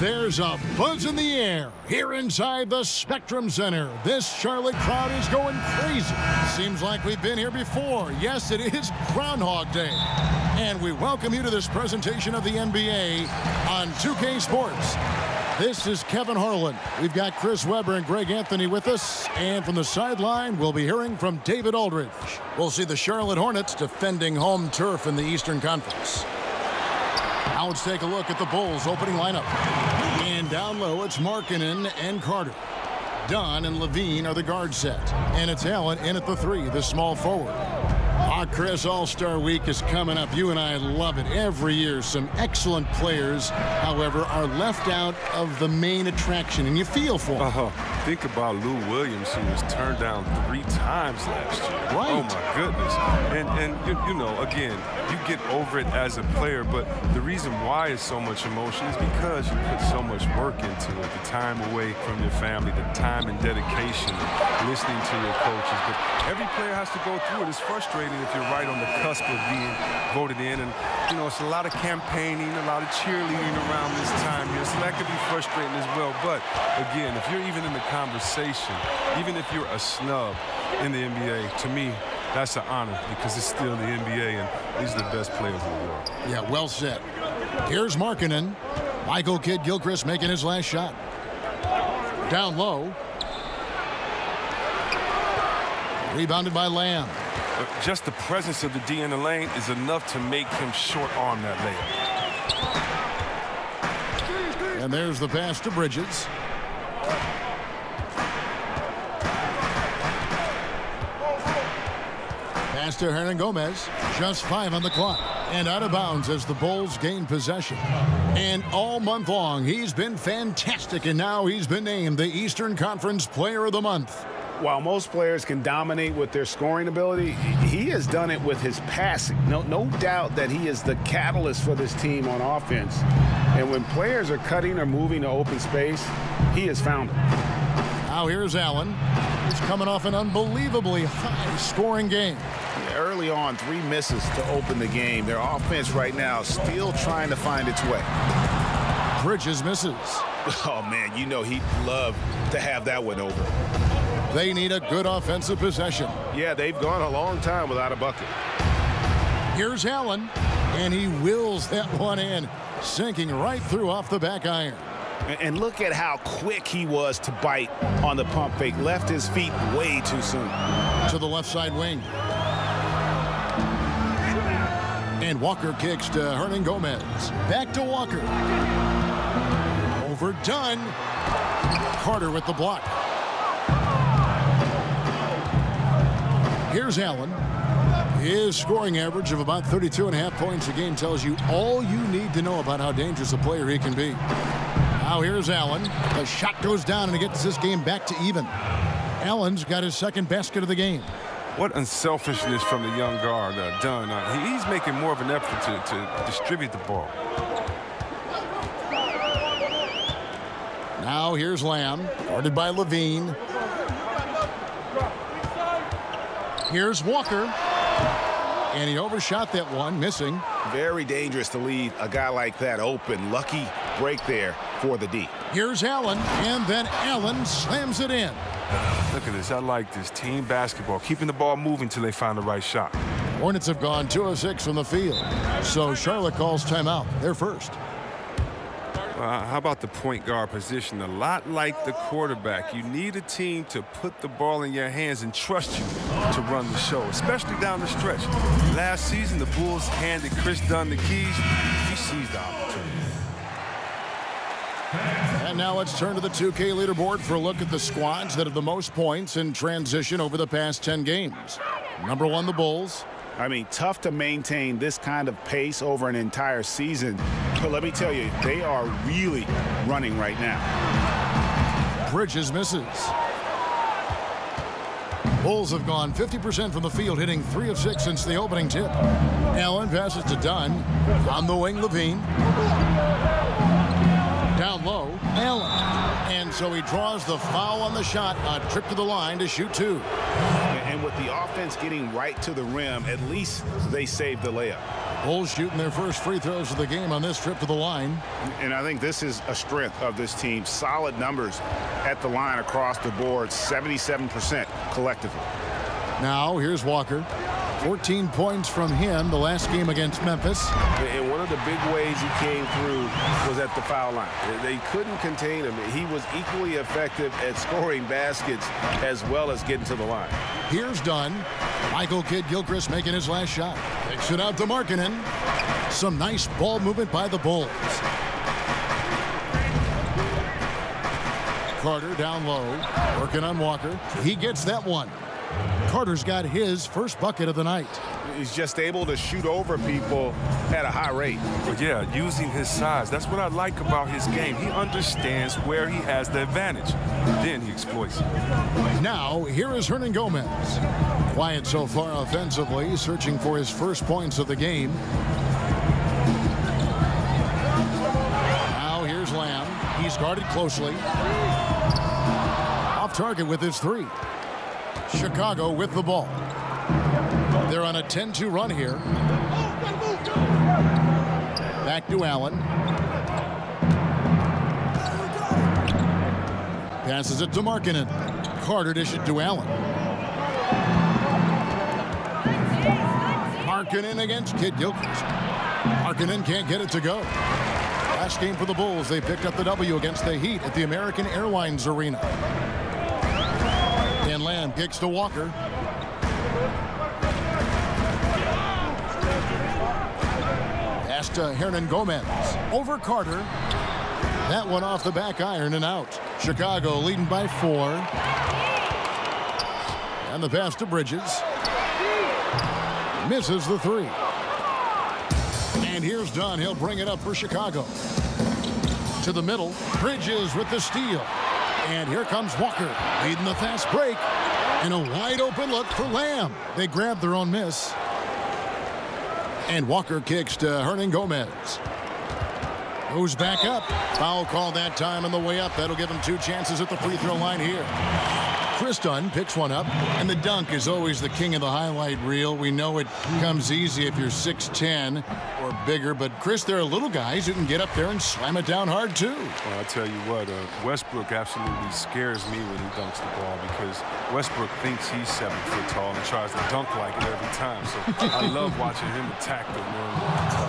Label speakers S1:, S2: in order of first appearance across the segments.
S1: There's a buzz in the air here inside the Spectrum Center. This Charlotte crowd is going crazy. Seems like we've been here before. Yes, it is Groundhog Day. And we welcome you to this presentation of the NBA on 2K Sports. This is Kevin Harlan. We've got Chris Webber and Greg Anthony with us. And from the sideline, we'll be hearing from David Aldridge. We'll see the Charlotte Hornets defending home turf in the Eastern Conference. Now let's take a look at the Bulls' opening lineup. And down low, it's Markkanen and Carter. Dunn and Levine are the guard set. And it's Allen in at the three, the small forward. Chris, All-Star Week is coming up. You and I love it. Every year, some excellent players, however, are left out of the main attraction, and you feel for them.
S2: Think about Lou Williams, who was turned down 3 times last year.
S1: Right.
S2: Oh, my goodness. And you know, again, you get over it as a player, but the reason why it's so much emotion is because you put so much work into it, the time away from your family, the time and dedication, listening to your coaches. But every player has to go through it. It's frustrating if you're right on the cusp of being voted in. And, you know, it's a lot of campaigning, a lot of cheerleading around this time here. So that could be frustrating as well. But, again, if you're even in the conversation, even if you're a snub in the NBA, to me, that's an honor because it's still the NBA, and these are the best players in the world.
S1: Yeah, well said. Here's Markkanen. Michael Kidd-Gilchrist making his last shot. Down low. Rebounded by Lamb.
S2: Just the presence of the D in the lane is enough to make him short-arm that layup.
S1: And there's the pass to Bridges. Pass to Hernangomez. Just 5 on the clock. And out of bounds as the Bulls gain possession. And all month long, he's been fantastic. And now he's been named the Eastern Conference Player of the Month.
S3: While most players can dominate with their scoring ability, he has done it with his passing. No doubt that he is the catalyst for this team on offense. And when players are cutting or moving to open space, he has found it.
S1: Now here's Allen. He's coming off an unbelievably high-scoring game.
S3: Early on, 3 misses to open the game. Their offense right now still trying to find its way.
S1: Bridges misses.
S3: Oh, man, you know he'd love to have that one over.
S1: They need a good offensive possession.
S3: Yeah, they've gone a long time without a bucket.
S1: Here's Allen, and he wills that one in, sinking right through off the back iron.
S3: And look at how quick he was to bite on the pump fake. Left his feet way too soon.
S1: To the left side wing. And Walker kicks to Hernangomez. Back to Walker. Over Dunn. Carter with the block. Here's Allen. His scoring average of about 32.5 points a game tells you all you need to know about how dangerous a player he can be. Now here's Allen. The shot goes down and it gets this game back to even. Allen's got his second basket of the game.
S2: What unselfishness from the young guard, Dunn. He's making more of an effort to distribute the ball.
S1: Now here's Lamb, guarded by Levine. Here's Walker. And he overshot that one, missing.
S3: Very dangerous to leave a guy like that open. Lucky break there for the D.
S1: Here's Allen, and then Allen slams it in.
S2: Look at this. I like this. Team basketball. Keeping the ball moving until they find the right shot.
S1: Hornets have gone 2 of 6 from the field. So Charlotte calls timeout. They're first.
S2: How about the point guard position? A lot like the quarterback. You need a team to put the ball in your hands and trust you to run the show, especially down the stretch. Last season, the Bulls handed Chris Dunn the keys. He seized the opportunity.
S1: And now let's turn to the 2K leaderboard for a look at the squads that have the most points in transition over the past 10 games. Number 1, the Bulls.
S3: I mean, tough to maintain this kind of pace over an entire season. But let me tell you, they are really running right now.
S1: Bridges misses. Bulls have gone 50% from the field, hitting 3 of 6 since the opening tip. Allen passes to Dunn. On the wing, Levine. Down low, Allen. And so he draws the foul on the shot. A trip to the line to shoot 2.
S3: And with the offense getting right to the rim, at least they saved the layup.
S1: Bulls shooting their first free throws of the game on this trip to the line.
S3: And I think this is a strength of this team. Solid numbers at the line across the board, 77% collectively.
S1: Now here's Walker. 14 points from him the last game against Memphis.
S3: And one of the big ways he came through was at the foul line. They couldn't contain him. He was equally effective at scoring baskets as well as getting to the line.
S1: Here's Dunn. Michael Kidd-Gilchrist making his last shot. Takes it out to Markkanen. Some nice ball movement by the Bulls. Carter down low, working on Walker. He gets that one. Carter's got his first bucket of the night.
S3: He's just able to shoot over people at a high rate.
S2: But yeah, using his size. That's what I like about his game. He understands where he has the advantage. Then he exploits it.
S1: Now, here is Hernangomez. Quiet so far offensively, searching for his first points of the game. Now, here's Lamb. He's guarded closely. Off target with his three. Chicago with the ball. They're on a 10-2 run here. Back to Allen. Passes it to Markkanen. Carter dishes it to Allen. Markkanen against Kidd-Gilchrist. Markkanen can't get it to go. Last game for the Bulls, they picked up the W against the Heat at the American Airlines Arena. And Lamb kicks to Walker. Pass to Hernangomez. Over Carter. That one off the back iron and out. Chicago leading by 4. And the pass to Bridges. Misses the 3. And here's Dunn. He'll bring it up for Chicago. To the middle. Bridges with the steal. And here comes Walker, leading the fast break. And a wide open look for Lamb. They grab their own miss. And Walker kicks to Hernangomez. Goes back up. Foul call that time on the way up. That'll give him 2 chances at the free throw line here. Chris Dunn picks one up. And the dunk is always the king of the highlight reel. We know it comes easy if you're 6'10" or bigger. But, Chris, there are little guys who can get up there and slam it down hard, too.
S2: Well, I tell you what, Westbrook absolutely scares me when he dunks the ball because Westbrook thinks he's 7 foot tall and tries to dunk like it every time. So I love watching him attack the rim.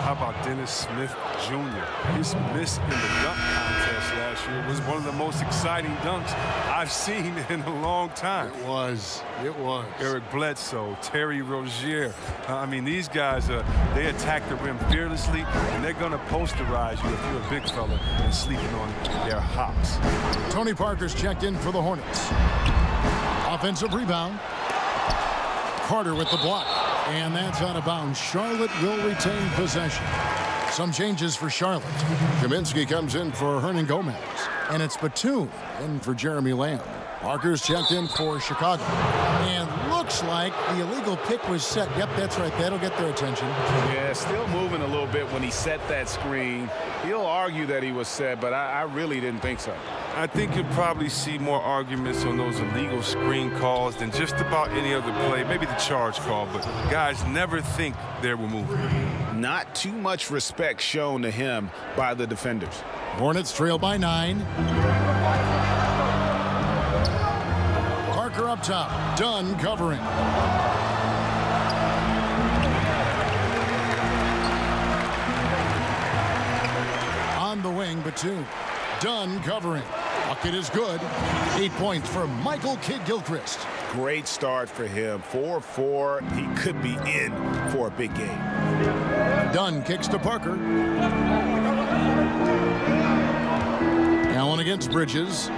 S2: How about Dennis Smith Jr.? His miss in the dunk contest last year was one of the most exciting dunks I've seen in a long time.
S1: It was.
S2: Eric Bledsoe, Terry Rozier. I mean, these guys, they attack the rim fearlessly, and they're going to posterize you if you're a big fella and sleeping on their hops.
S1: Tony Parker's checked in for the Hornets. Offensive rebound. Carter with the block. And that's out of bounds. Charlotte will retain possession. Some changes for Charlotte. Kaminsky comes in for Hernangomez. And it's Batum in for Jeremy Lamb. Parker's checked in for Chicago. And looks like the illegal pick was set. Yep, that's right. That'll get their attention.
S3: Yeah, still moving a little bit when he set that screen. He'll argue that he was set, but I really didn't think so.
S2: I think you'll probably see more arguments on those illegal screen calls than just about any other play. Maybe the charge call, but guys never think they're moving.
S3: Not too much respect shown to him by the defenders.
S1: Hornets trail by 9. Parker up top. Dunn covering. On the wing, Batum. Dunn covering. Bucket is good. 8 points for Michael Kidd-Gilchrist.
S3: Great start for him. 4-4. He could be in for a big game.
S1: Dunn kicks to Parker. Allen against Bridges.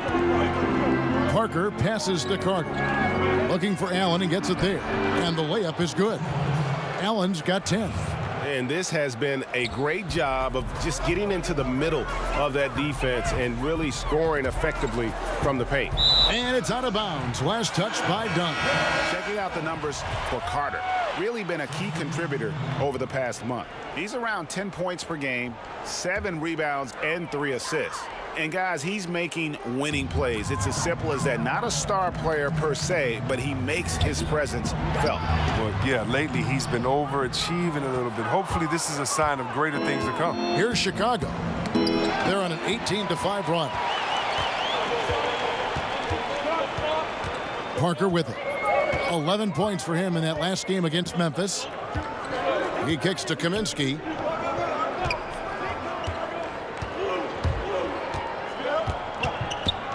S1: Parker passes to Carter. Looking for Allen and gets it there. And the layup is good. Allen's got 10.
S3: And this has been a great job of just getting into the middle of that defense and really scoring effectively from the paint.
S1: And it's out of bounds. Last touch by Dunn.
S3: Checking out the numbers for Carter. really been a key contributor over the past month. He's around 10 points per game, 7 rebounds, and 3 assists. And, guys, he's making winning plays. It's as simple as that. Not a star player per se, but he makes his presence felt.
S2: Well, yeah, lately he's been overachieving a little bit. Hopefully this is a sign of greater things to come.
S1: Here's Chicago. They're on an 18-5 run. Parker with it. 11 points for him in that last game against Memphis. He kicks to Kaminsky.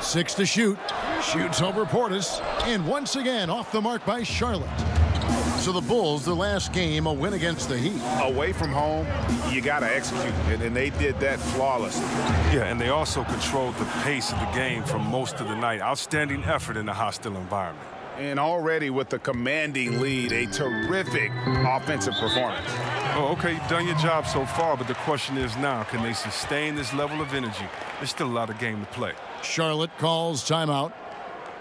S1: Six to shoot. Shoots over Portis. And once again off the mark by Charlotte. So the Bulls, their last game, a win against the Heat.
S3: Away from home, you got to execute. And they did that flawlessly.
S2: Yeah, and they also controlled the pace of the game for most of the night. Outstanding effort in a hostile environment.
S3: And already with the commanding lead, a terrific offensive performance.
S2: Oh, okay, you've done your job so far, but the question is now, can they sustain this level of energy? There's still a lot of game to play.
S1: Charlotte calls timeout.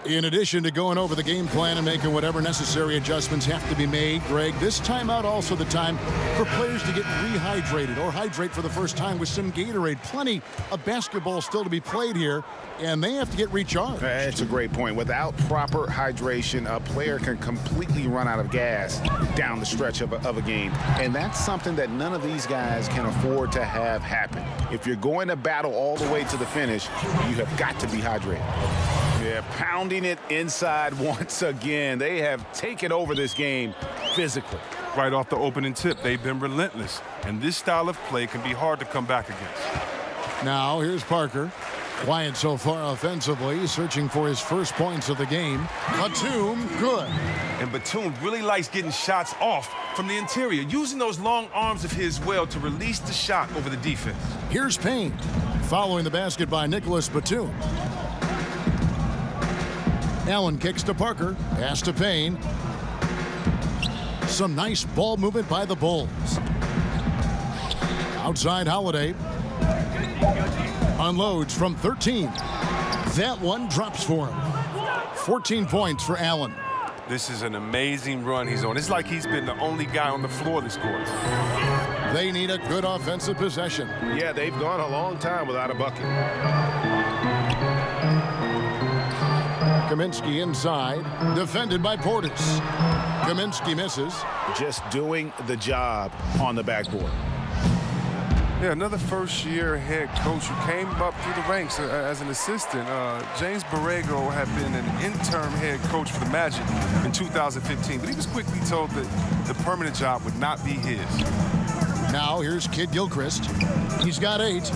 S1: In addition to going over the game plan and making whatever necessary adjustments have to be made, Greg, this timeout also the time for players to get rehydrated or hydrate for the first time with some Gatorade. Plenty of basketball still to be played here, and they have to get recharged.
S3: That's a great point. Without proper hydration, a player can completely run out of gas down the stretch of a game. And that's something that none of these guys can afford to have happen. If you're going to battle all the way to the finish, you have got to be hydrated. Yeah, pounding it inside once again. They have taken over this game physically.
S2: Right off the opening tip, they've been relentless. And this style of play can be hard to come back against.
S1: Now, here's Parker. Quiet so far offensively, searching for his first points of the game. Batum, good.
S2: And Batum really likes getting shots off from the interior, using those long arms of his well to release the shot over the defense.
S1: Here's Payne, following the basket by Nicholas Batum. Allen kicks to Parker, pass to Payne. Some nice ball movement by the Bulls. Outside Holiday. Unloads from 13. That one drops for him. 14 points for Allen.
S2: This is an amazing run he's on. It's like he's been the only guy on the floor this quarter.
S1: They need a good offensive possession.
S3: Yeah, they've gone a long time without a bucket.
S1: Kaminsky inside, defended by Portis. Kaminsky misses. Just
S3: doing the job on the backboard.
S2: Yeah, another first-year head coach who came up through the ranks as an assistant. James Borrego had been an interim head coach for the Magic in 2015, but he was quickly told that the permanent job would not be his.
S1: Now here's Kid Gilchrist. He's got 8.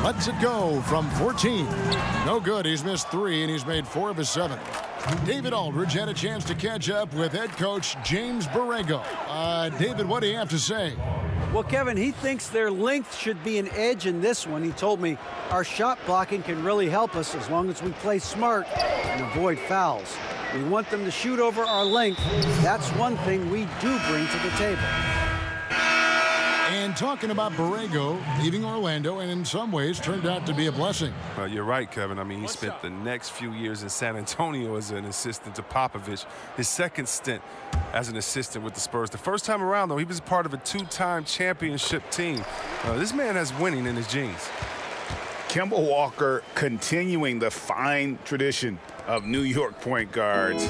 S1: Lets it go from 14. No good. He's missed 3, and he's made 4 of his 7. David Aldridge had a chance to catch up with head coach James Borrego. David, what do you have to say?
S4: Well, Kevin, he thinks their length should be an edge in this one. He told me our shot blocking can really help us as long as we play smart and avoid fouls. We want them to shoot over our length. That's one thing we do bring to the table.
S1: And talking about Borrego leaving Orlando, and in some ways turned out to be a blessing.
S2: Well, you're right, Kevin. I mean, he spent the next few years in San Antonio as an assistant to Popovich. His second stint as an assistant with the Spurs. The first time around, though, he was part of a 2-time championship team. This man has winning in his genes.
S3: Kemba Walker continuing the fine tradition of New York point guards.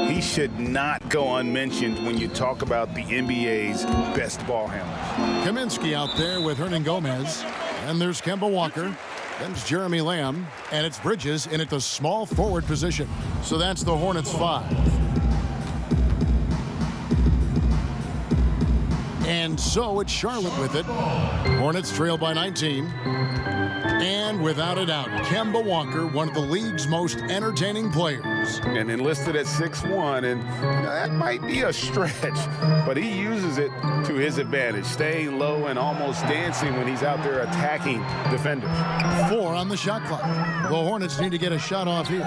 S3: He should not go unmentioned when you talk about the NBA's best ball handlers.
S1: Kaminsky out there with Hernan Gomez. And there's Kemba Walker. Then it's Jeremy Lamb. And it's Bridges in at the small forward position. So that's the Hornets 5. And so it's Charlotte with it. Hornets trail by 19. And without a doubt, Kemba Walker, one of the league's most entertaining players.
S3: And enlisted at 6'1", and that might be a stretch, but he uses it to his advantage, staying low and almost dancing when he's out there attacking defenders.
S1: 4 on the shot clock. The Hornets need to get a shot off here.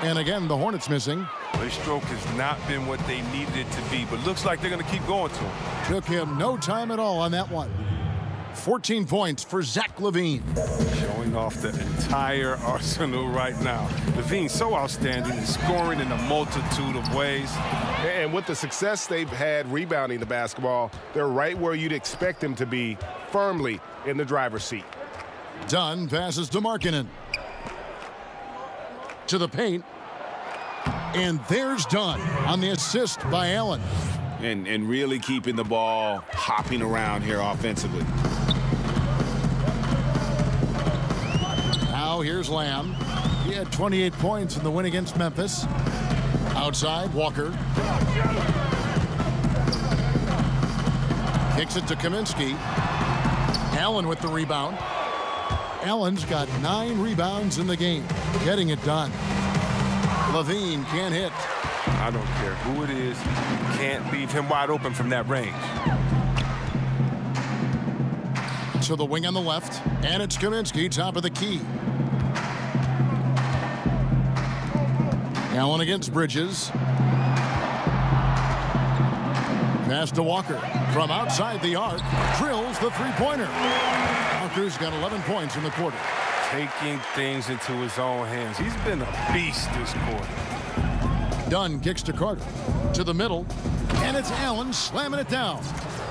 S1: And again, the Hornets missing.
S2: Their stroke has not been what they needed it to be, but looks like they're going to keep going to him.
S1: Took him no time at all on that one. 14 points for Zach LaVine.
S2: Showing off the entire arsenal right now. LaVine so outstanding in scoring in a multitude of ways.
S3: And with the success they've had rebounding the basketball, they're right where you'd expect them to be, firmly in the driver's seat.
S1: Dunn passes to Markkanen. To the paint. And there's Dunn on the assist by Allen.
S3: And really keeping the ball hopping around here offensively.
S1: Now here's Lamb. He had 28 points in the win against Memphis. Outside, Walker. Kicks it to Kaminsky. Allen with the rebound. Allen's got 9 rebounds in the game, getting it done. LaVine can't hit.
S2: I don't care who it is. You can't leave him wide open from that range.
S1: To the wing on the left, and it's Kaminsky, top of the key. Allen against Bridges. Pass to Walker. From outside the arc, drills the three-pointer. Walker's got 11 points in the quarter.
S2: Taking things into his own hands. He's been a beast this quarter.
S1: Dunn kicks to Carter. To the middle, and it's Allen slamming it down.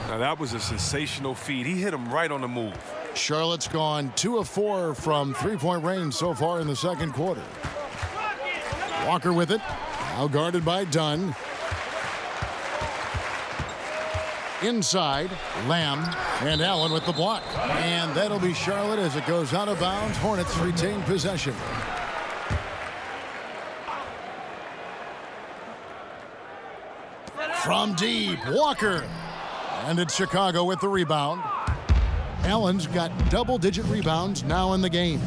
S2: Now that was a sensational feed. He hit him right on the move.
S1: Charlotte's gone 2 of 4 from three-point range so far in the second quarter. Walker with it. Now guarded by Dunn. Inside, Lamb and Allen with the block. And that'll be Charlotte as it goes out of bounds. Hornets retain possession. From deep, Walker. And it's Chicago with the rebound. Allen's got double-digit rebounds now in the game.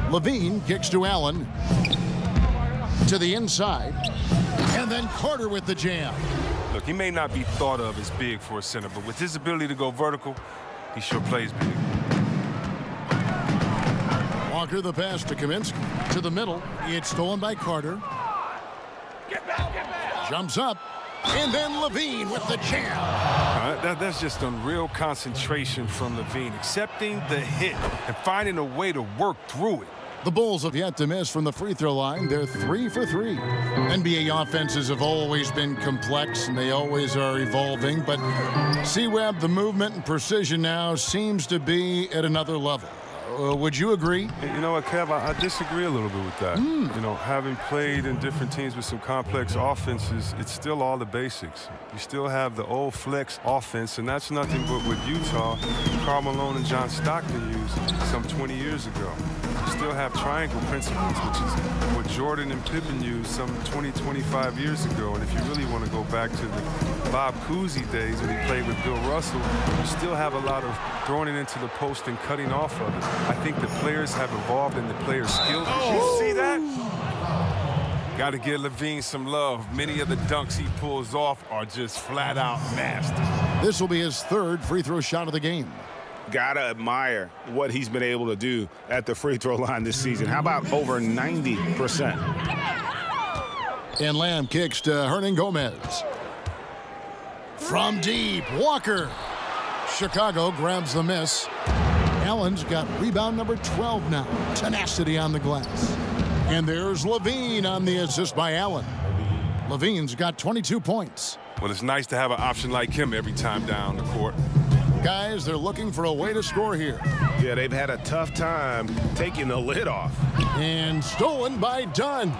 S1: LaVine kicks to Allen. To the inside. And then Carter with the jam.
S2: Look, he may not be thought of as big for a center, but with his ability to go vertical, he sure plays big.
S1: Walker the pass to Kaminsky. To the middle. It's stolen by Carter. Jumps up. And then LaVine with the jam.
S2: That's just unreal concentration from LaVine, accepting the hit and finding a way to work through it.
S1: The Bulls have yet to miss from the free throw line. They're 3 for 3. NBA offenses have always been complex, and they always are evolving. But C-Web, the movement and precision now seems to be at another level. Would you agree?
S2: You know what, Kev, I disagree a little bit with that. You know, having played in different teams with some complex offenses, it's still all the basics. You still have the old flex offense, and that's nothing but what Utah, Karl Malone and John Stockton used some 20 years ago. You still have triangle principles, which is what Jordan and Pippen used some 20, 25 years ago. And if you really want to go back to the Bob Cousy days when he played with Bill Russell, you still have a lot of throwing it into the post and cutting off of it. I think the players have evolved in the players' skills. Did you see that? Got to give LaVine some love. Many of the dunks he pulls off are just flat out nasty.
S1: This will be his 3rd free throw shot of the game.
S3: Gotta admire what he's been able to do at the free throw line this season. How about over 90%?
S1: And Lamb kicks to Hernangomez. From deep, Walker. Chicago grabs the miss. Allen's got rebound number 12 now. Tenacity on the glass. And there's LaVine on the assist by Allen. LaVine's got 22 points.
S2: Well, it's nice to have an option like him every time down the court.
S1: Guys, they're looking for a way to score here.
S3: Yeah, they've had a tough time taking the lid off.
S1: And stolen by Dunn.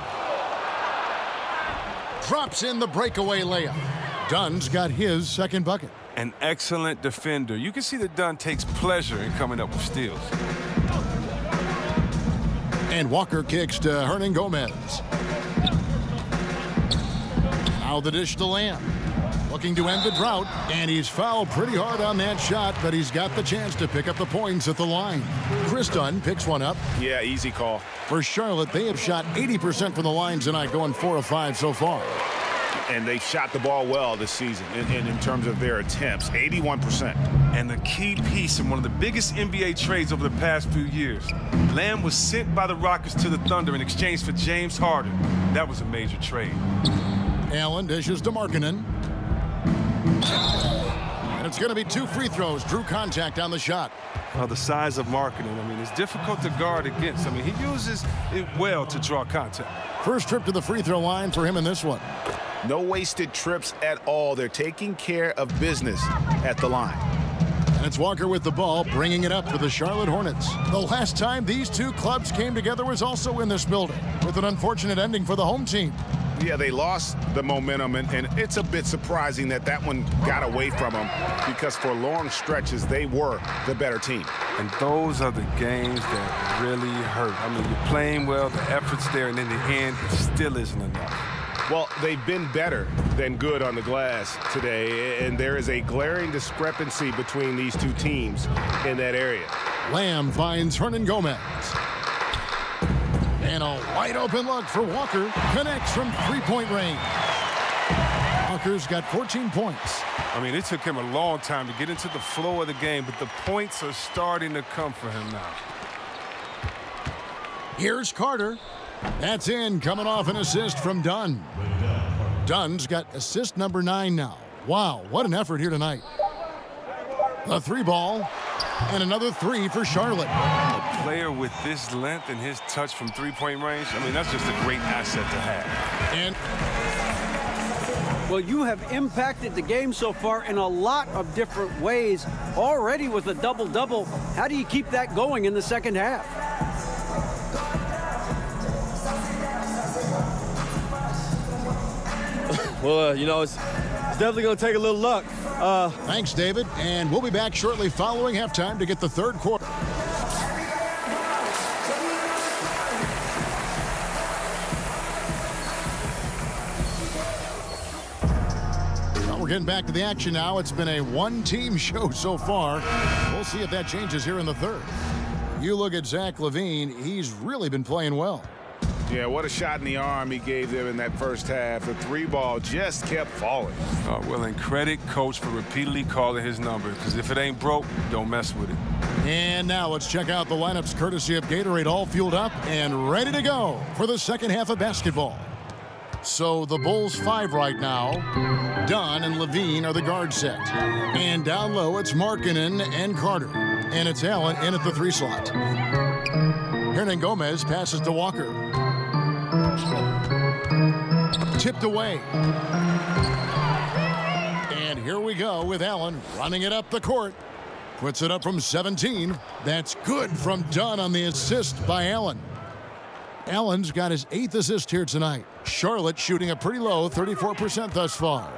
S1: Drops in the breakaway layup. Dunn's got his 2nd bucket.
S2: An excellent defender. You can see that Dunn takes pleasure in coming up with steals.
S1: And Walker kicks to Hernangomez. Now the dish to Lamb. Looking to end the drought, and he's fouled pretty hard on that shot, but he's got the chance to pick up the points at the line. Chris Dunn picks one up.
S3: Yeah, easy call.
S1: For Charlotte, they have shot 80% from the line tonight, going 4 of 5 so far.
S3: And they've shot the ball well this season in terms of their attempts, 81%.
S2: And the key piece in one of the biggest NBA trades over the past few years. Lamb was sent by the Rockets to the Thunder in exchange for James Harden. That was a major trade.
S1: Allen dishes to Markkanen. it's going to be 2 free throws. Drew contact on the shot.
S2: The size of marketing, I mean, it's difficult to guard against. I mean, he uses it well to draw contact.
S1: First trip to the free throw line for him in this one.
S3: No wasted trips at all. They're taking care of business at the line.
S1: And it's Walker with the ball, bringing it up for the Charlotte Hornets. The last time these two clubs came together was also in this building, with an unfortunate ending for the home team.
S3: Yeah, they lost the momentum, and it's a bit surprising that that one got away from them, because for long stretches, they were the better team.
S2: And those are the games that really hurt. I mean, you're playing well, the effort's there, and in the end, it still isn't enough.
S3: Well, they've been better than good on the glass today, and there is a glaring discrepancy between these two teams in that area.
S1: Lamb finds Hernan Gomez. And a wide open look for Walker. Connects from three-point range. Walker's got 14 points.
S2: I mean, it took him a long time to get into the flow of the game, but the points are starting to come for him now.
S1: Here's Carter. That's in, coming off an assist from Dunn. Dunn's got assist number 9 now. Wow, what an effort here tonight. A 3-ball, and another 3 for Charlotte.
S2: A player with this length and his touch from three-point range, I mean, that's just a great asset to have.
S1: And
S4: well, you have impacted the game so far in a lot of different ways. Already with a double-double, how do you keep that going in the second half?
S5: Well, you know, it's definitely going to take a little luck.
S1: Thanks, David. And we'll be back shortly following halftime to get the third quarter. Well, we're getting back to the action now. It's been a one-team show so far. We'll see if that changes here in the third. You look at Zach LaVine. He's really been playing well.
S3: Yeah, what a shot in the arm he gave them in that first half. The 3-ball just kept falling.
S2: Well, and credit coach for repeatedly calling his number, because if it ain't broke, don't mess with it.
S1: And now let's check out the lineups courtesy of Gatorade, all fueled up and ready to go for the second half of basketball. So the Bulls 5 right now. Dunn and LaVine are the guard set. And down low, it's Markkanen and Carter. And it's Allen in at the 3 slot. Hernan Gomez passes to Walker. Tipped away. And here we go with Allen running it up the court. Puts it up from 17. That's good from Dunn on the assist by Allen. Allen's got his 8th assist here tonight. Charlotte shooting a pretty low 34% thus far.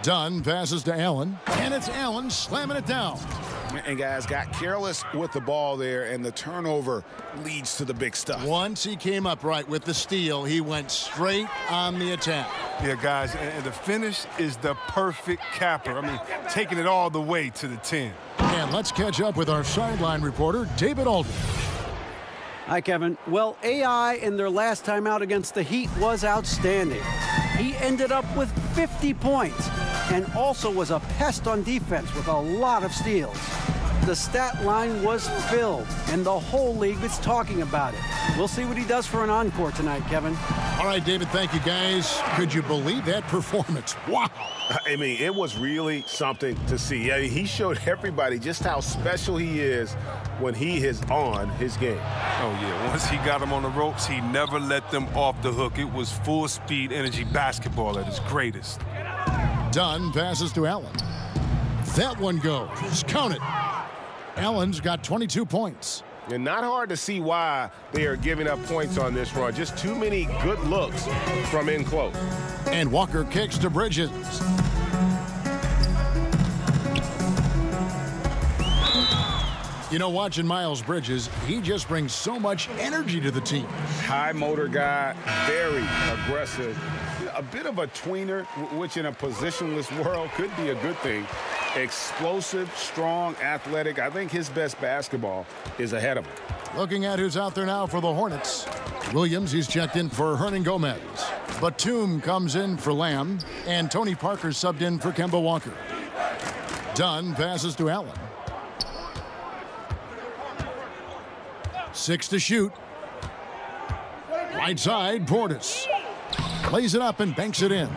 S1: Dunn passes to Allen, and it's Allen slamming it down.
S3: And guys got careless with the ball there, and the turnover leads to the big stuff.
S1: Once he came up right with the steal, he went straight on the attack.
S2: Yeah, guys, and the finish is the perfect capper. I mean, taking it all the way to the 10.
S1: And let's catch up with our sideline reporter, David Aldridge.
S4: Hi, Kevin. Well, AI in their last time out against the Heat was outstanding. He ended up with 50 points and also was a pest on defense with a lot of steals. The stat line was filled, and the whole league is talking about it. We'll see what he does for an encore tonight, Kevin.
S1: All right, David, thank you, guys. Could you believe that performance? Wow.
S3: I mean, it was really something to see. I mean, he showed everybody just how special he is when he is on his game.
S2: Oh, yeah. Once he got them on the ropes, he never let them off the hook. It was full-speed energy basketball at its greatest.
S1: Dunn passes to Allen. That one goes. Count it. Allen's got 22 points.
S3: And not hard to see why they are giving up points on this run. Just too many good looks from in close.
S1: And Walker kicks to Bridges. You know, watching Miles Bridges, he just brings so much energy to the team.
S3: High motor guy, very aggressive. A bit of a tweener, which in a positionless world could be a good thing. Explosive, strong, athletic. I think his best basketball is ahead of him.
S1: Looking at who's out there now for the Hornets. Williams, he's checked in for Hernan Gomez. Batum comes in for Lamb. And Tony Parker subbed in for Kemba Walker. Dunn passes to Allen. 6 to shoot. Right side, Portis. lays it up and banks it in.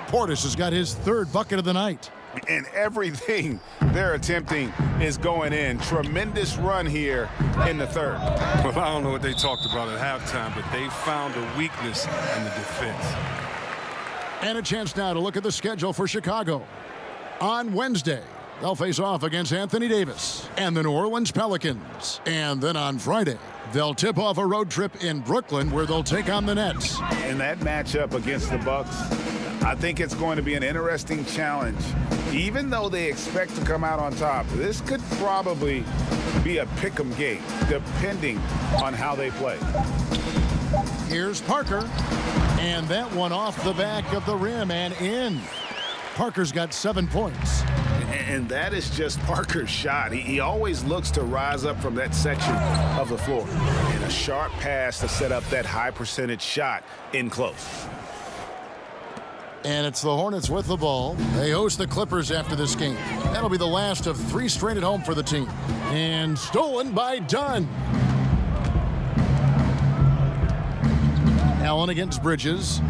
S1: Portis has got his third bucket of the night.
S3: And everything they're attempting is going in. Tremendous run here in the third.
S2: Well, I don't know what they talked about at halftime, but they found a weakness in the defense.
S1: And a chance now to look at the schedule for Chicago. On Wednesday, they'll face off against Anthony Davis and the New Orleans Pelicans. And then on Friday, they'll tip off a road trip in Brooklyn where they'll take on the Nets.
S3: In that matchup against the Bucks, I think it's going to be an interesting challenge. Even though they expect to come out on top, this could probably be a pick'em game, depending on how they play.
S1: Here's Parker, and that one off the back of the rim and in. Parker's got 7 points.
S3: And that is just Parker's shot. He always looks to rise up from that section of the floor. And a sharp pass to set up that high percentage shot in close.
S1: And it's the Hornets with the ball. They host the Clippers after this game. That'll be the last of 3 straight at home for the team. And stolen by Dunn. Allen against Bridges.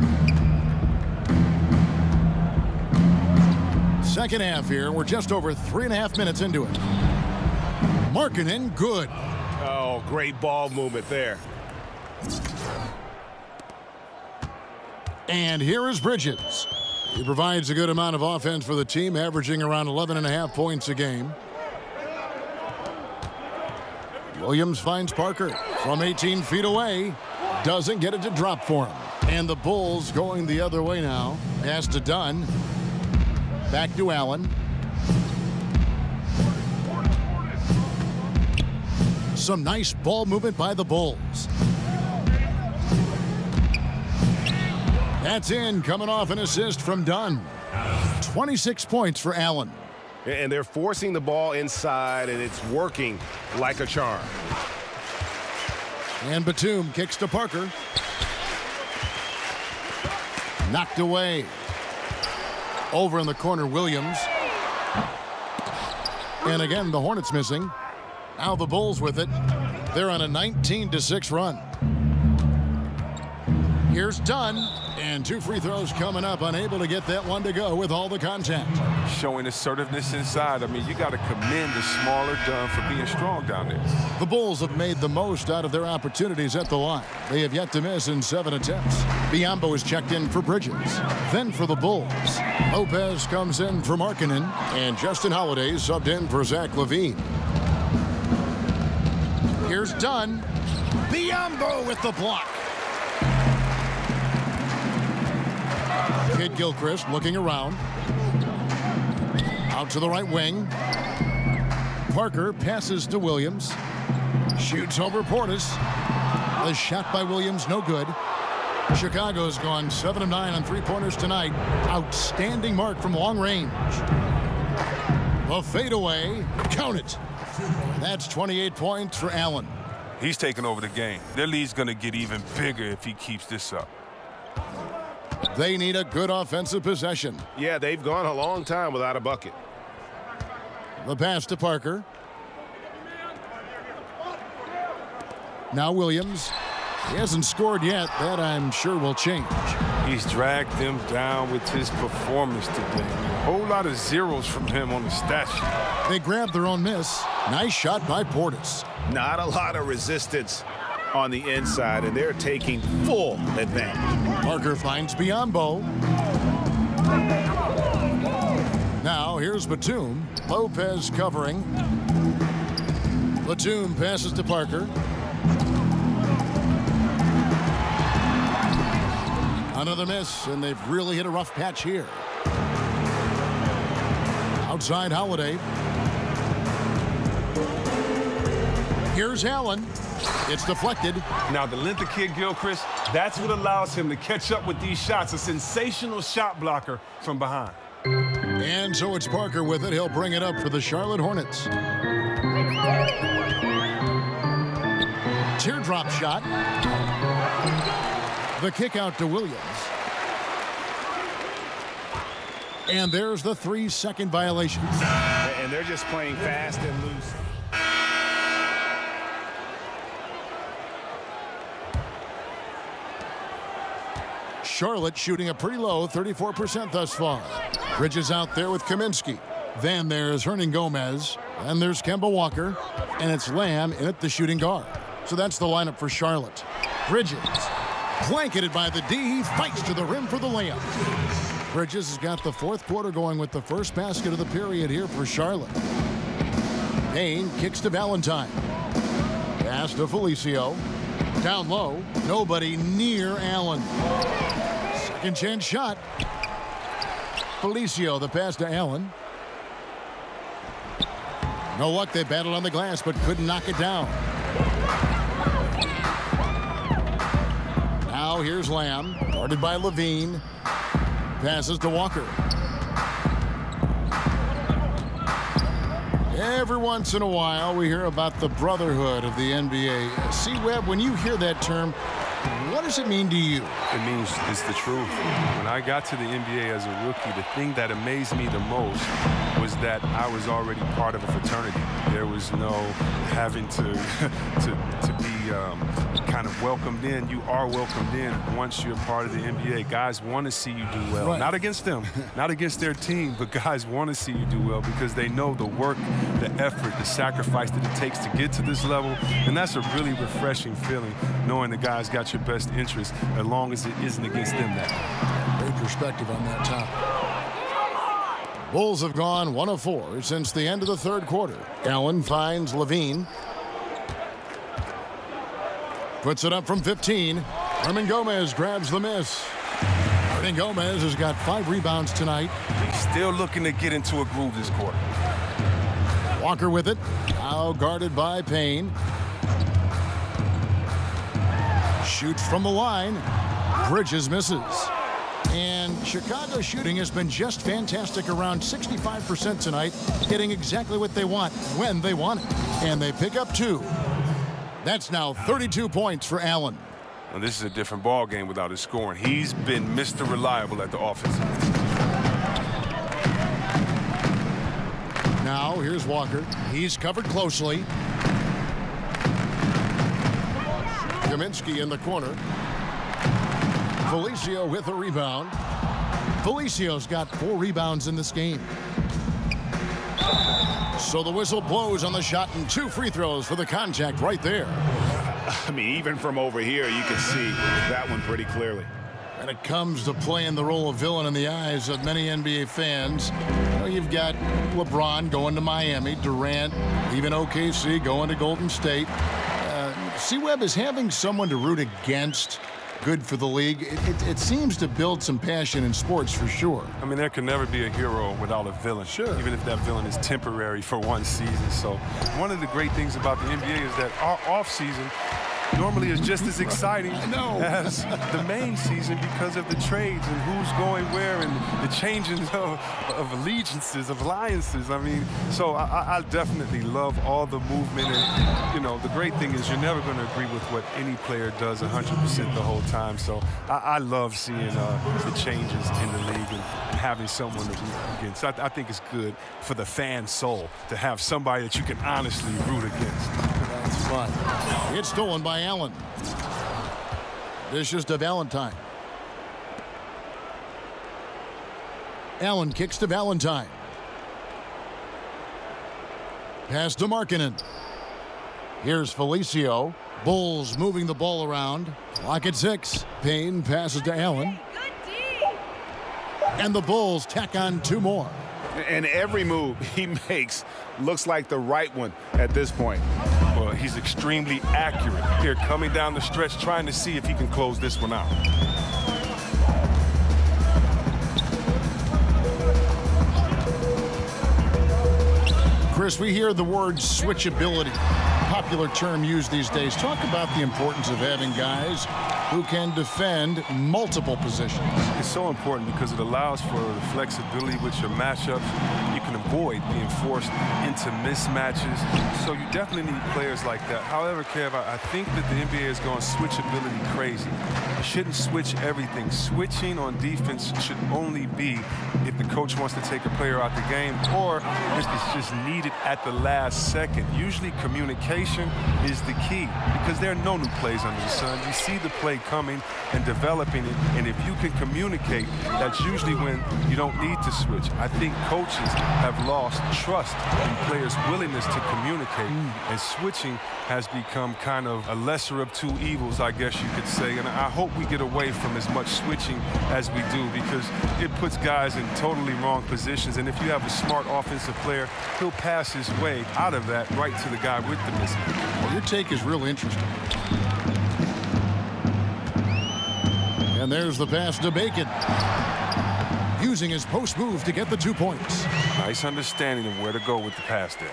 S1: Second half here. We're just over 3.5 minutes into it. Markkanen, good.
S3: Oh, great ball movement there.
S1: And here is Bridges. He provides a good amount of offense for the team, averaging around 11.5 points a game. Williams finds Parker from 18 feet away. Doesn't get it to drop for him. And the Bulls going the other way now. Pass to Dunn. Back to Allen. Some nice ball movement by the Bulls. That's in, coming off an assist from Dunn. 26 points for Allen.
S6: And they're forcing the ball inside, and it's working like a charm.
S1: And Batum kicks to Parker. Knocked away. Over in the corner, Williams. And again, the Hornets missing. Now the Bulls with it. They're on a 19-6 run. Here's Dunn. And 2 free throws coming up, unable to get that one to go with all the contact.
S2: Showing assertiveness inside. I mean, you got to commend the smaller Dunn for being strong down there.
S1: The Bulls have made the most out of their opportunities at the line. They have yet to miss in 7 attempts. Biyombo is checked in for Bridges. Then for the Bulls, Lopez comes in for Markkanen, and Justin Holiday subbed in for Zach LaVine. Here's Dunn. Biyombo with the block. Kid Gilchrist looking around. Out to the right wing. Parker passes to Williams. Shoots over Portis. The shot by Williams, no good. Chicago's gone 7 of 9 on 3-pointers tonight. Outstanding mark from long range. The fadeaway, count it. That's 28 points for Allen.
S2: He's taking over the game. Their lead's going to get even bigger if he keeps this up.
S1: They need a good offensive possession.
S6: Yeah, they've gone a long time without a bucket.
S1: The pass to Parker. Now Williams. He hasn't scored yet. That, I'm sure, will change.
S2: He's dragged them down with his performance today. A whole lot of zeros from him on the stat sheet.
S1: They grabbed their own miss. Nice shot by Portis.
S3: Not a lot of resistance on the inside, and they're taking full advantage.
S1: Parker finds Biyombo. Now here's Batum. Lopez covering. Batum passes to Parker. Another miss, and they've really hit a rough patch here. Outside Holiday. Here's Allen. It's deflected.
S7: Now, the length of Kid Gilchrist, that's what allows him to catch up with these shots. A sensational shot blocker from behind.
S1: And so it's Parker with it. He'll bring it up for the Charlotte Hornets. Teardrop shot. The kick out to Williams. And there's the 3-second violation.
S3: And they're just playing fast and loose.
S1: Charlotte shooting a pretty low 34% thus far. Bridges out there with Kaminsky. Then there's Gomez. And there's Kemba Walker. And it's Lamb in at the shooting guard. So that's the lineup for Charlotte. Bridges, blanketed by the D. He fights to the rim for the layup. Bridges has got the fourth quarter going with the first basket of the period here for Charlotte. Payne kicks to Valentine. Pass to Felicio. Down low. Nobody near Allen. Second chance shot. Felicio, the pass to Allen. No luck. They battled on the glass but couldn't knock it down. Now here's Lamb. Guarded by Levine. Passes to Walker. Every once in a while, we hear about the brotherhood of the NBA. C. Webb, when you hear that term, what does it mean to you?
S2: It means it's the truth. When I got to the NBA as a rookie, the thing that amazed me the most was that I was already part of a fraternity. There was no having to be kind of welcomed in. You are welcomed in once you're part of the NBA. Guys want to see you do well. Right. Not against them, not against their team, but guys want to see you do well because they know the work, the effort, the sacrifice that it takes to get to this level. And that's a really refreshing feeling, knowing the guys got your best interest as long as it isn't against them that.
S1: Great perspective on that topic. Bulls have gone 1 of 4 since the end of the third quarter. Allen finds Levine. Puts it up from 15. Gomez grabs the miss. Gomez has got 5 rebounds tonight.
S2: He's still looking to get into a groove this quarter.
S1: Walker with it. Now guarded by Payne. Shoots from the line. Bridges misses. And Chicago shooting has been just fantastic, around 65% tonight, getting exactly what they want when they want it. And they pick up 2. That's now 32 points for Allen.
S2: Well, this is a different ball game without his scoring. He's been Mr. Reliable at the offensive end.
S1: Now here's Walker. He's covered closely. Kaminsky in the corner. Felicio with a rebound. Felicio's got 4 rebounds in this game. So the whistle blows on the shot and 2 free throws for the contact right there.
S3: I mean, even from over here, you can see that one pretty clearly.
S1: When it comes to playing the role of villain in the eyes of many NBA fans, you know, you've got LeBron going to Miami, Durant, even OKC going to Golden State. C-Webb is having someone to root against good for the league. It seems to build some passion in sports for sure.
S2: I mean, there can never be a hero without a villain.
S1: Sure.
S2: Even if that villain is temporary for one season. So one of the great things about the NBA is that our off season normally is just as exciting as the main season because of the trades and who's going where and the changing of allegiances, of alliances. I mean, so I definitely love all the movement. And, you know, the great thing is you're never going to agree with what any player does 100% the whole time. So I love seeing the changes in the league and having someone to root against. I think it's good for the fan soul to have somebody that you can honestly root against.
S1: That's fun. It's stolen by Allen. Dishes to Valentine. Allen kicks to Valentine. Pass to Markkanen. Here's Felicio. Bulls moving the ball around. Clock at 6. Payne passes to Allen. And the Bulls tack on 2 more.
S3: And every move he makes looks like the right one at this point.
S2: Well, he's extremely accurate here, coming down the stretch, trying to see if he can close this one out.
S1: Chris, we hear the word switchability, popular term used these days. Talk about the importance of having guys who can defend multiple positions.
S2: It's so important because it allows for the flexibility with your matchups. You can can avoid being forced into mismatches. So you definitely need players like that. However, Kev, I think that the NBA is going switchability crazy. You shouldn't switch everything. Switching on defense should only be if the coach wants to take a player out the game or if it's just needed at the last second. Usually communication is the key because there are no new plays under the sun. You see the play coming and developing it, and if you can communicate, that's usually when you don't need to switch. I think coaches have lost trust in players' willingness to communicate, and switching has become kind of a lesser of two evils, I guess you could say. And I hope we get away from as much switching as we do because it puts guys in totally wrong positions. And if you have a smart offensive player, he'll pass his way out of that right to the guy with the mismatch.
S1: Well, your take is real interesting. And there's the pass to Bacon. Using his post move to get the 2 points.
S2: Nice understanding of where to go with the pass there.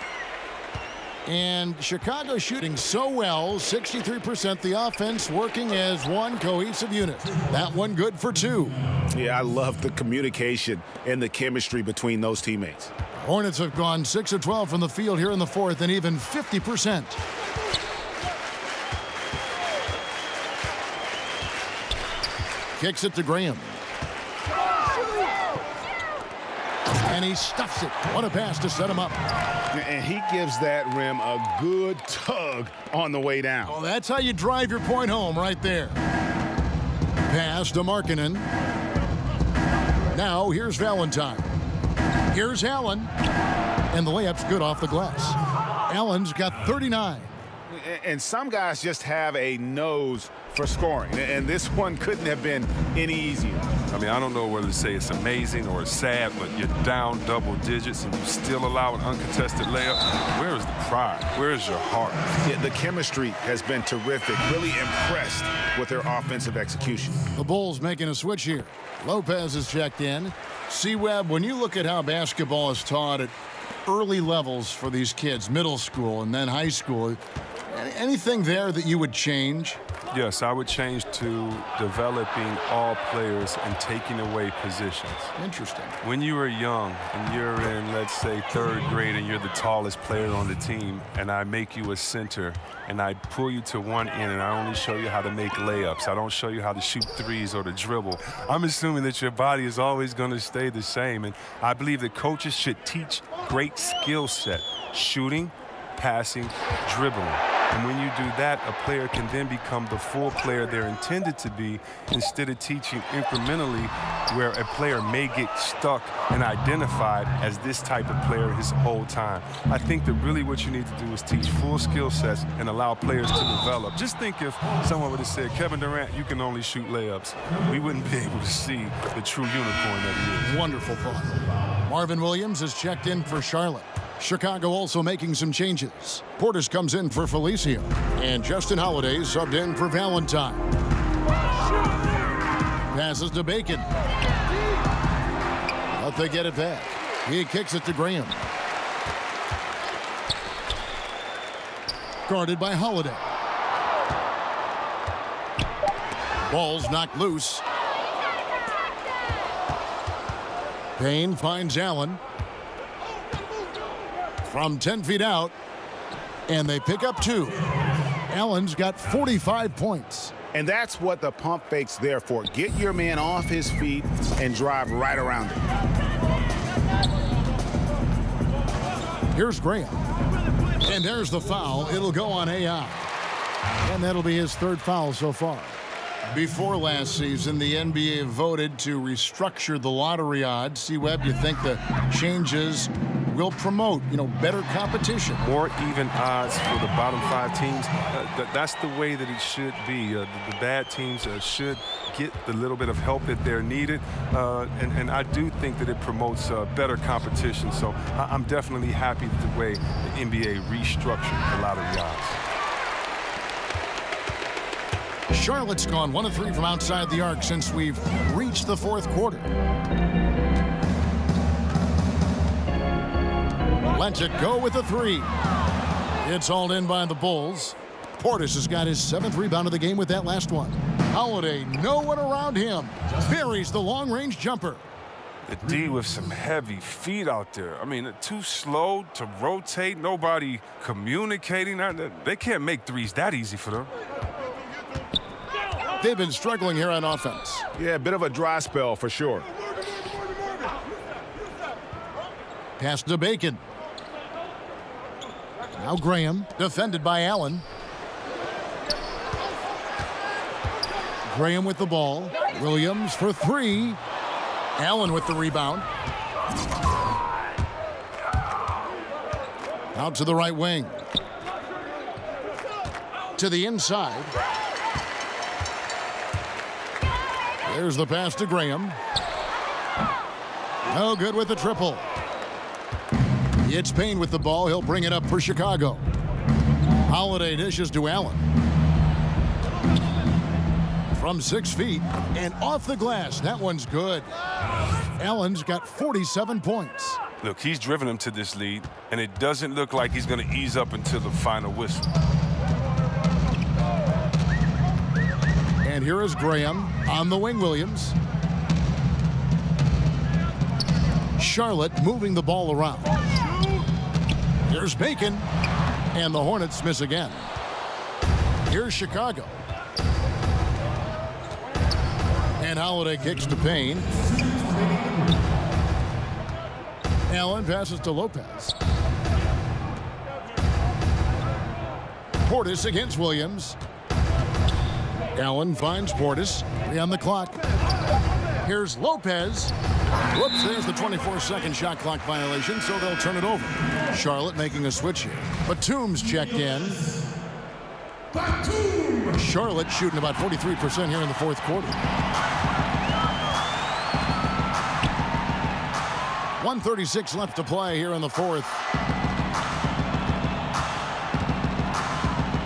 S1: And Chicago shooting so well, 63%. The offense working as one cohesive unit. That one good for 2.
S3: Yeah, I love the communication and the chemistry between those teammates.
S1: Hornets have gone 6 of 12 from the field here in the fourth and even 50%. Kicks it to Graham. And he stuffs it. What a pass to set him up.
S3: And he gives that rim a good tug on the way down.
S1: Well, that's how you drive your point home right there. Pass to Markkanen. Now here's Valentine. Here's Allen. And the layup's good off the glass. Allen's got 39.
S3: And some guys just have a nose for scoring. And this one couldn't have been any easier.
S2: I mean, I don't know whether to say it's amazing or it's sad, but you're down double digits and you still allow an uncontested layup. Where is the pride? Where is your heart?
S3: Yeah, the chemistry has been terrific. Really impressed with their offensive execution.
S1: The Bulls making a switch here. Lopez is checked in. C-Webb, when you look at how basketball is taught at early levels for these kids, middle school and then high school, anything there that you would change?
S2: Yes, I would change to developing all players and taking away positions.
S1: Interesting.
S2: When you are young and you're in, let's say, 3rd grade and you're the tallest player on the team and I make you a center and I pull you to one end and I only show you how to make layups. I don't show you how to shoot threes or to dribble. I'm assuming that your body is always going to stay the same. And I believe that coaches should teach great skill set, shooting, passing, dribbling. And when you do that, a player can then become the full player they're intended to be instead of teaching incrementally where a player may get stuck and identified as this type of player his whole time. I think that really what you need to do is teach full skill sets and allow players to develop. Just think if someone would have said, Kevin Durant, you can only shoot layups. We wouldn't be able to see the true unicorn that he is.
S1: Wonderful thought. Marvin Williams is checked in for Charlotte. Chicago also making some changes. Portis comes in for Felicio. And Justin Holiday subbed in for Valentine. Passes to Bacon. But they get it back. He kicks it to Graham. Guarded by Holiday. Ball's knocked loose. Payne finds Allen. From 10 feet out, and they pick up 2. Allen's got 45 points.
S3: And that's what the pump fake's there for. Get your man off his feet and drive right around him.
S1: Here's Graham. And there's the foul. It'll go on AI. And that'll be his 3rd foul so far. Before last season, the NBA voted to restructure the lottery odds. C-Webb, you think the changes will promote, better competition?
S2: More even odds for the bottom 5 teams. That's the way that it should be. The bad teams should get the little bit of help that they're needed. And I do think that it promotes better competition. So I'm definitely happy with the way the NBA restructured the lottery odds.
S1: Charlotte's gone 1 of 3 from outside the arc since we've reached the 4th quarter. Lets it go with a 3. It's hauled in by the Bulls. Portis has got his 7th rebound of the game with that last one. Holiday, no one around him. Buries the long-range jumper.
S2: The D with some heavy feet out there. I mean, too slow to rotate. Nobody communicating. They can't make threes that easy for them.
S1: They've been struggling here on offense.
S3: Yeah, a bit of a dry spell for sure.
S1: Pass to Bacon. Now Graham, defended by Allen. Graham with the ball. Williams for three. Allen with the rebound. Out to the right wing. To the inside. There's the pass to Graham. No good with the triple. It's Payne with the ball. He'll bring it up for Chicago. Holiday dishes to Allen. From 6 feet and off the glass. That one's good. Allen's got 47 points.
S2: Look, he's driven them to this lead, and it doesn't look like he's going to ease up until the final whistle.
S1: And here is Graham on the wing. Williams. Charlotte moving the ball around. Here's Bacon. And the Hornets miss again. Here's Chicago. And Holiday kicks to Payne. Allen passes to Lopez. Portis against Williams. Allen finds Portis. 3 on the clock. Here's Lopez. Whoops, there's the 24-second shot clock violation, so they'll turn it over. Charlotte making a switch here. Batum's checked in. Charlotte shooting about 43% here in the fourth quarter. 1:36 left to play here in the fourth.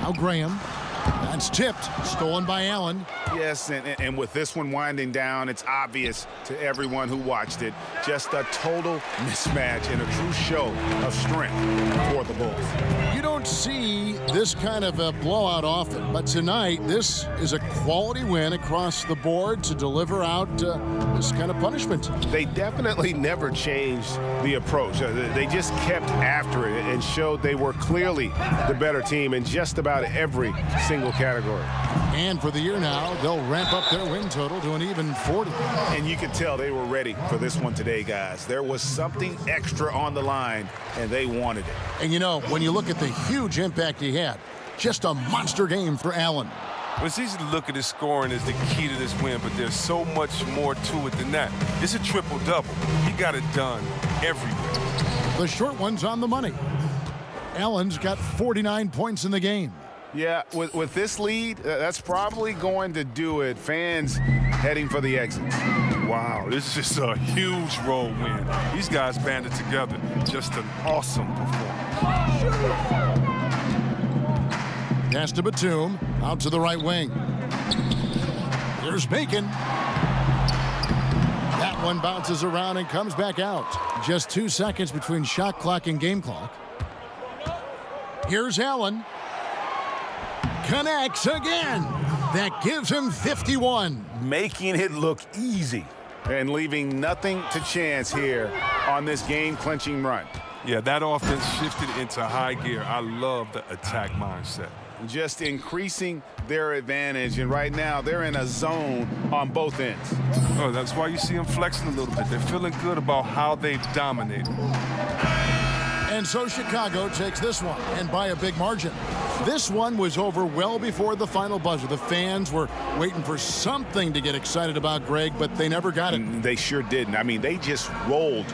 S1: Now Graham. That's tipped. Stolen by Allen.
S3: Yes, and with this one winding down, it's obvious to everyone who watched it. Just a total mismatch and a true show of strength for the Bulls.
S1: You don't see this kind of a blowout often, but tonight this is a quality win across the board to deliver out this kind of punishment.
S3: They definitely never changed the approach. They just kept after it and showed they were clearly the better team in just about every single category.
S1: And for the year now, they'll ramp up their win total to an even 40.
S3: And you could tell they were ready for this one today, guys. There was something extra on the line, and they wanted it.
S1: And you know, when you look at the huge impact he had, just a monster game for Allen.
S2: Well, it's easy to look at his scoring as the key to this win, but there's so much more to it than that. It's a triple-double. He got it done everywhere.
S1: The short one's on the money. Allen's got 49 points in the game.
S3: Yeah, with this lead, that's probably going to do it. Fans heading for the exit.
S2: Wow, this is just a huge road win. These guys banded together. Just an awesome performance.
S1: Pass to Batum, out to the right wing. Here's Bacon. That one bounces around and comes back out. Just 2 seconds between shot clock and game clock. Here's Allen. Connects again. That gives him 51.
S3: Making it look easy and leaving nothing to chance here on this game-clinching run.
S2: Yeah, that offense shifted into high gear. I love the attack mindset.
S3: Just increasing their advantage, and right now they're in a zone on both ends.
S2: Oh, that's why you see them flexing a little bit. They're feeling good about how they've dominated.
S1: And so Chicago takes this one, and by a big margin. This one was over well before the final buzzer. The fans were waiting for something to get excited about, Greg, but they never got it.
S3: They sure didn't. I mean, they just rolled